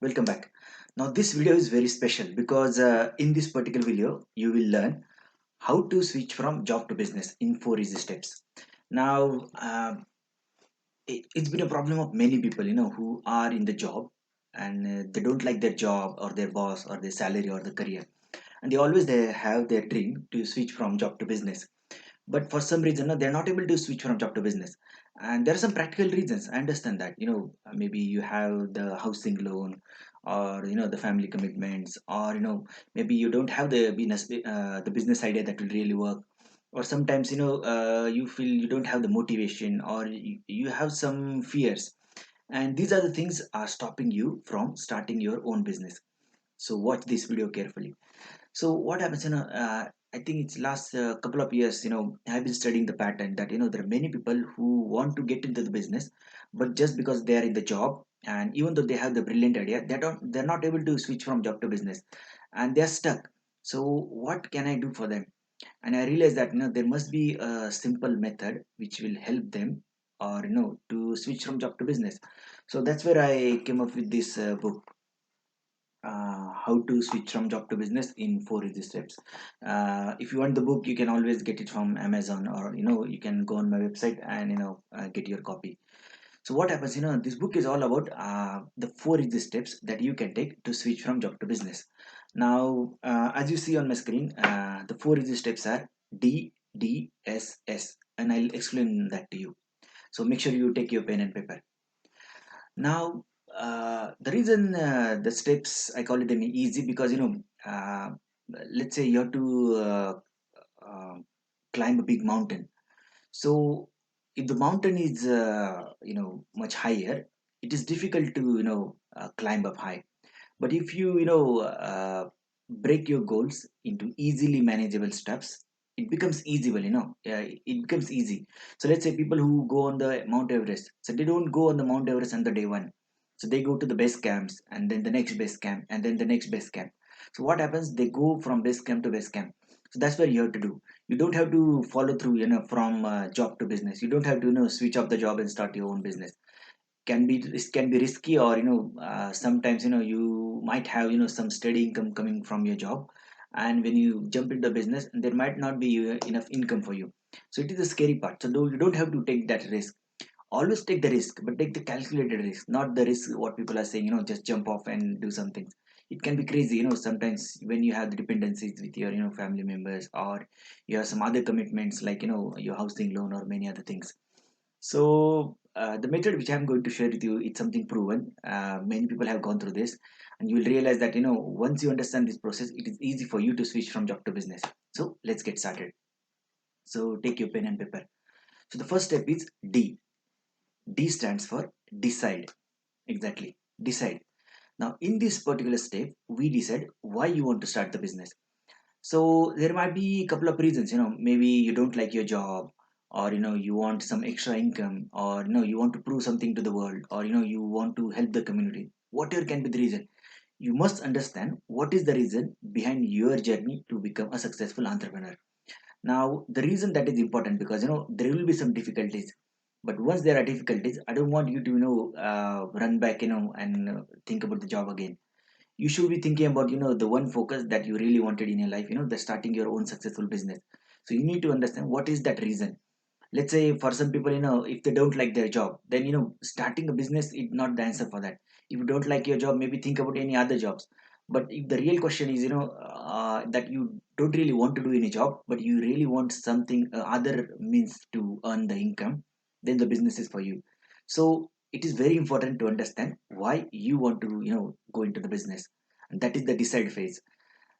Welcome back. Now this video is very special because in this particular video you will learn how to switch from job to business in 4 easy steps. Now it's been a problem of many people who are in the job and they don't like their job or their boss or their salary or the career, and they have their dream to switch from job to business, but for some reason no, they're not able to switch from job to business. And there are some practical reasons. I understand that maybe you have the housing loan, or the family commitments, or maybe you don't have the business idea that will really work, or sometimes you feel you don't have the motivation, or you have some fears, and these are the things are stopping you from starting your own business. So watch this video carefully. So what happens, I think it's last couple of years, I've been studying the pattern that, there are many people who want to get into the business, but just because they are in the job, and even though they have the brilliant idea, they're not able to switch from job to business, and they're stuck. So what can I do for them? And I realized that, there must be a simple method which will help them, or, to switch from job to business. So that's where I came up with this book, how to switch from job to business in 4 easy steps. If you want the book, you can always get it from Amazon, or you can go on my website and get your copy. So what happens, this book is all about the 4 easy steps that you can take to switch from job to business. Now as you see on my screen, the 4 easy steps are DDSS, and I'll explain that to you. So make sure you take your pen and paper. Now, the reason the steps I call it them easy, because let's say you have to uh, climb a big mountain. So if the mountain is much higher, it is difficult to climb up high. But if you break your goals into easily manageable steps, it becomes easy. It becomes easy. So let's say people who go on the Mount Everest, so they don't go on the Mount Everest on the day one. So they go to the base camps, and then the next base camp, and then the next base camp. So what happens? They go from base camp to base camp. So that's what you have to do. You don't have to follow through, from job to business. You don't have to, switch off the job and start your own business. Can be risky, or sometimes you might have some steady income coming from your job, and when you jump into the business, there might not be enough income for you. So it is a scary part. So you don't have to take that risk. Always take the risk, but take the calculated risk, not the risk what people are saying, just jump off and do something. It can be crazy, sometimes when you have the dependencies with your family members, or you have some other commitments like your housing loan or many other things. So the method which I'm going to share with you, it's something proven. Many people have gone through this, and you will realize that once you understand this process, it is easy for you to switch from job to business. So let's get started. So take your pen and paper. So the first step is D. D stands for decide. Exactly, decide. Now in this particular step, we decide why you want to start the business. So there might be a couple of reasons. Maybe you don't like your job, or you want some extra income, or you want to prove something to the world, or you want to help the community. Whatever can be the reason, you must understand what is the reason behind your journey to become a successful entrepreneur. Now the reason that is important, because there will be some difficulties, but once there are difficulties, I don't want you to run back and think about the job again. You should be thinking about the one focus that you really wanted in your life, the starting your own successful business. So you need to understand what is that reason. Let's say for some people, if they don't like their job, then starting a business is not the answer for that. If you don't like your job, maybe think about any other jobs. But if the real question is that you don't really want to do any job, but you really want something other means to earn the income, then the business is for you. So it is very important to understand why you want to go into the business, and that is the decide phase.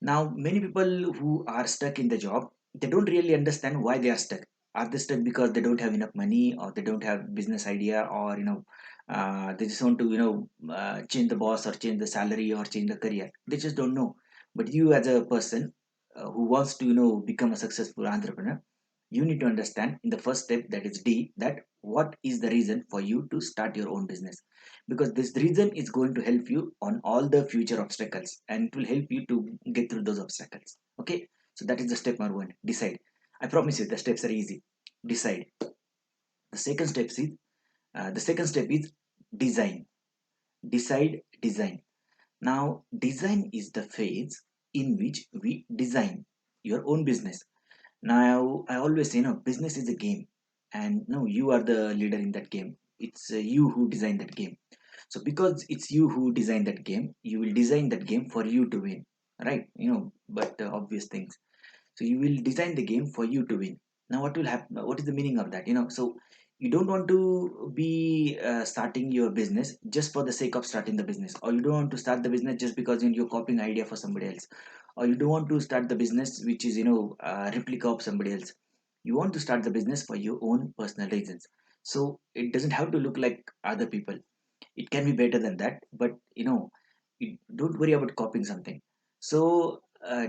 Now, many people who are stuck in the job, they don't really understand why they are stuck. Are they stuck because they don't have enough money, or they don't have business idea, or they just want to change the boss, or change the salary, or change the career? They just don't know. But you, as a person who wants to become a successful entrepreneur, you need to understand in the first step, that is D, that what is the reason for you to start your own business, because this reason is going to help you on all the future obstacles, and it will help you to get through those obstacles. Okay, so that is the step number one, decide. I promise you the steps are easy. Decide. The second step is design. Decide, design. Now, design is the phase in which we design your own business. Now, I always say, business is a game, and no, you are the leader in that game. It's you who design that game. So, because it's you who design that game, you will design that game for you to win, right? But obvious things. So you will design the game for you to win. Now what will happen, what is the meaning of that? So you don't want to be starting your business just for the sake of starting the business, or you don't want to start the business just because you're copying idea for somebody else, or you don't want to start the business which is replica of somebody else. You want to start the business for your own personal reasons. So it doesn't have to look like other people. It can be better than that, but don't worry about copying something. So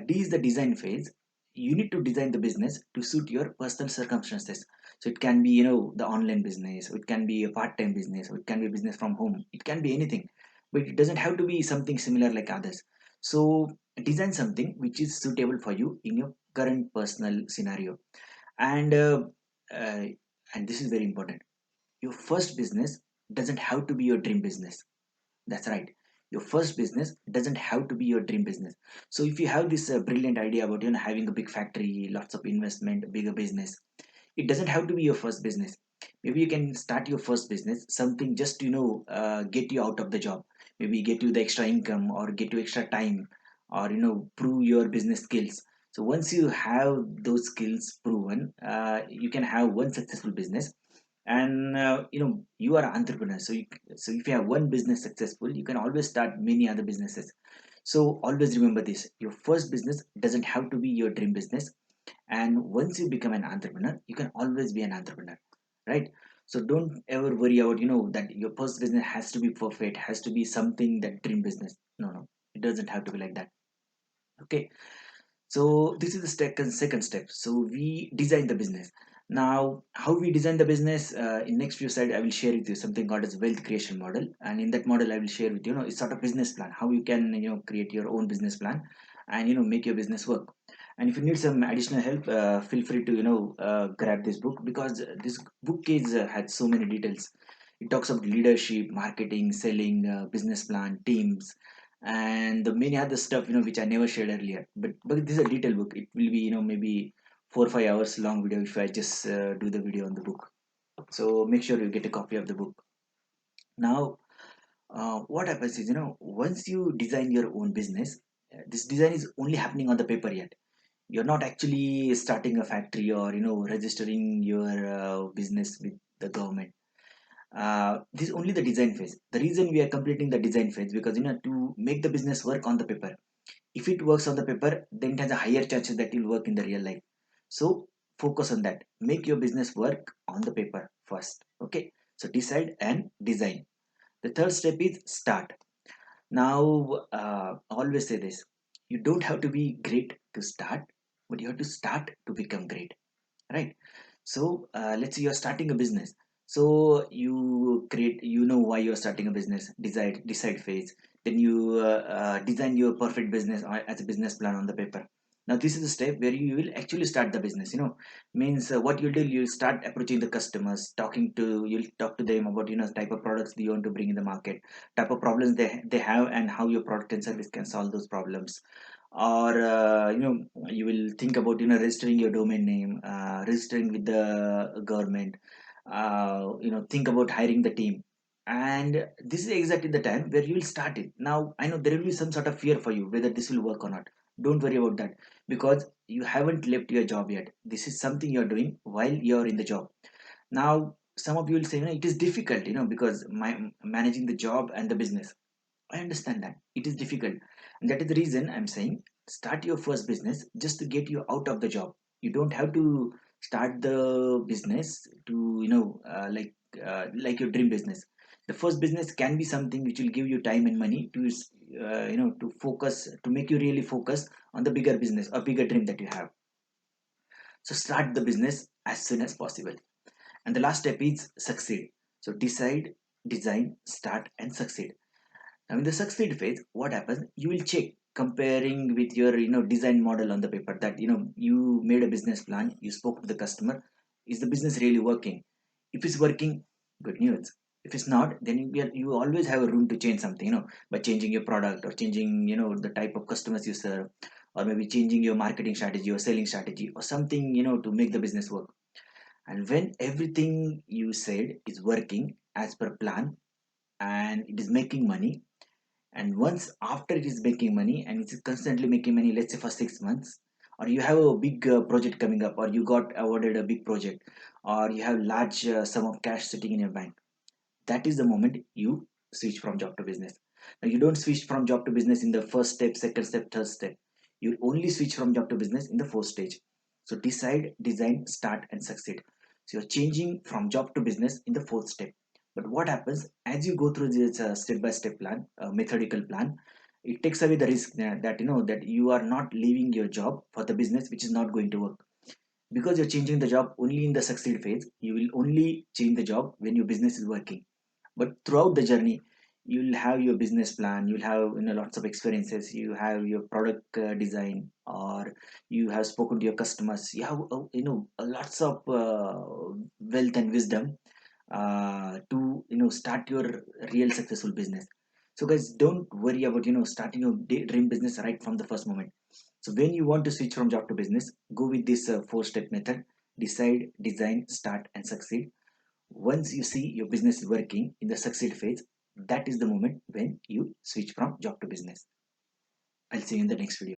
D is the design phase. You need to design the business to suit your personal circumstances. So it can be the online business, or it can be a part-time business, or it can be a business from home, it can be anything, but it doesn't have to be something similar like others. So design something which is suitable for you in your current personal scenario. And uh, uh, and this is very important. Your first business doesn't have to be your dream business. That's right. Your first business doesn't have to be your dream business. So if you have this brilliant idea about having a big factory, lots of investment, bigger business, it doesn't have to be your first business. Maybe you can start your first business, something just get you out of the job, maybe get you the extra income or get you extra time, or prove your business skills. So once you have those skills proven, you can have one successful business. And you are an entrepreneur, so if you have one business successful, you can always start many other businesses. So always remember this: your first business doesn't have to be your dream business, and once you become an entrepreneur, you can always be an entrepreneur, right? So don't ever worry about that your first business has to be perfect, has to be something that dream business. No, no, it doesn't have to be like that. Okay. So this is the second step. So we design the business. Now how we design the business, in next few slides I will share with you something called as wealth creation model. And in that model I will share with it's sort of business plan, how you can create your own business plan and make your business work. And if you need some additional help, feel free to grab this book, because this book is had so many details. It talks about leadership, marketing, selling, business plan, teams, and the many other stuff which I never shared earlier. But this is a detailed book. It will be maybe 4 or 5 hours long video if I just do the video on the book. So make sure you get a copy of the book. Now, what happens is once you design your own business, this design is only happening on the paper yet. You're not actually starting a factory or registering your business with the government. This is only the design phase. The reason we are completing the design phase, because to make the business work on the paper. If it works on the paper, then it has a higher chances that it will work in the real life. So focus on that. Make your business work on the paper first. Okay. So decide and design. The third step is start. Now, always say this: you don't have to be great to start, but you have to start to become great, right? So let's say you're starting a business. So you create, why you're starting a business, decide phase. Then you design your perfect business as a business plan on the paper. Now this is the step where you will actually start the business. Means what you'll do, you'll start approaching the customers, you'll talk to them about type of products that you want to bring in the market, type of problems they have, and how your product and service can solve those problems. Or you will think about registering your domain name, registering with the government. Think about hiring the team. And this is exactly the time where you will start it. Now I know there will be some sort of fear for you whether this will work or not. Don't worry about that, because you haven't left your job yet. This is something you're doing while you're in the job. Now some of you will say, it is difficult, because managing the job and the business. I understand that it is difficult, and that is the reason I'm saying start your first business just to get you out of the job. You don't have to start the business to like your dream business. The first business can be something which will give you time and money to to focus, to make you really focus on the bigger business or bigger dream that you have. So start the business as soon as possible. And the last step is succeed. So decide, design, start, and succeed. Now in the succeed phase, what happens? You will check, comparing with your design model on the paper, that you made a business plan, you spoke to the customer. Is the business really working? If it's working, good news. If it's not, then you always have a room to change something, by changing your product, or changing, the type of customers you serve, or maybe changing your marketing strategy or selling strategy or something, to make the business work. And when everything you said is working as per plan, and it is making money, and once after it is making money and it's constantly making money, let's say for 6 months, or you have a big project coming up, or you got awarded a big project, or you have large sum of cash sitting in your bank, that is the moment you switch from job to business. Now, you don't switch from job to business in the first step, second step, third step. You only switch from job to business in the fourth stage. So decide, design, start, and succeed. So you're changing from job to business in the fourth step. But what happens as you go through this step-by-step plan, methodical plan? It takes away the risk that that you are not leaving your job for the business which is not going to work, because you're changing the job only in the succeed phase. You will only change the job when your business is working. But throughout the journey, you'll have your business plan, you'll have lots of experiences, you have your product design, or you have spoken to your customers, you have lots of wealth and wisdom to start your real successful business. So guys, don't worry about starting your dream business right from the first moment. So when you want to switch from job to business, go with this four step method: decide, design, start, and succeed. Once you see your business is working in the succeed phase, that is the moment when you switch from job to business. I'll see you in the next video.